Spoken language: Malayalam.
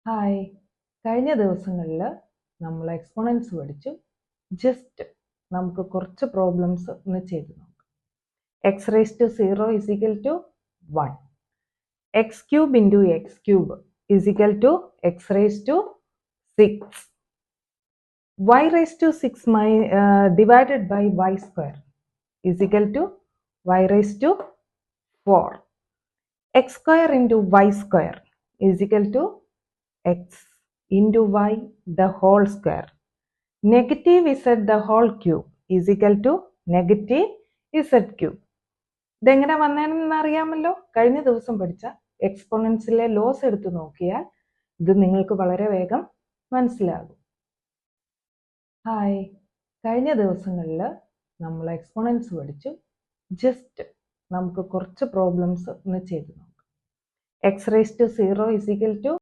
ഹായ്, കഴിഞ്ഞ ദിവസങ്ങളിൽ നമ്മൾ എക്സ്പോണൻസ് പഠിച്ചു. ജസ്റ്റ് നമുക്ക് കുറച്ച് പ്രോബ്ലംസ് ഒന്ന് ചെയ്തു നോക്കാം. X raise to 0 is equal to 1. X cube into x cube is equal to x raise to 6. Y raise to 6 divided by y square is equal to y raise to 4. X square into y square is equal to x into y the whole square. Negative z the whole cube is equal to negative z cube. ഇതെങ്ങനെ വന്നതെന്ന് അറിയാമല്ലോ. കഴിഞ്ഞ ദിവസം പഠിച്ച എക്സ്പോണൻസിലെ ലോസ് എടുത്തു നോക്കിയാൽ ഇത് നിങ്ങൾക്ക് വളരെ വേഗം മനസ്സിലാകും. ഹായ്, കഴിഞ്ഞ ദിവസങ്ങളിൽ നമ്മൾ എക്സ്പോണൻസ് പഠിച്ചു. ജസ്റ്റ് നമുക്ക് കുറച്ച് പ്രോബ്ലംസ് ഒന്ന് ചെയ്തു നോക്കാം. X raise to 0 is equal to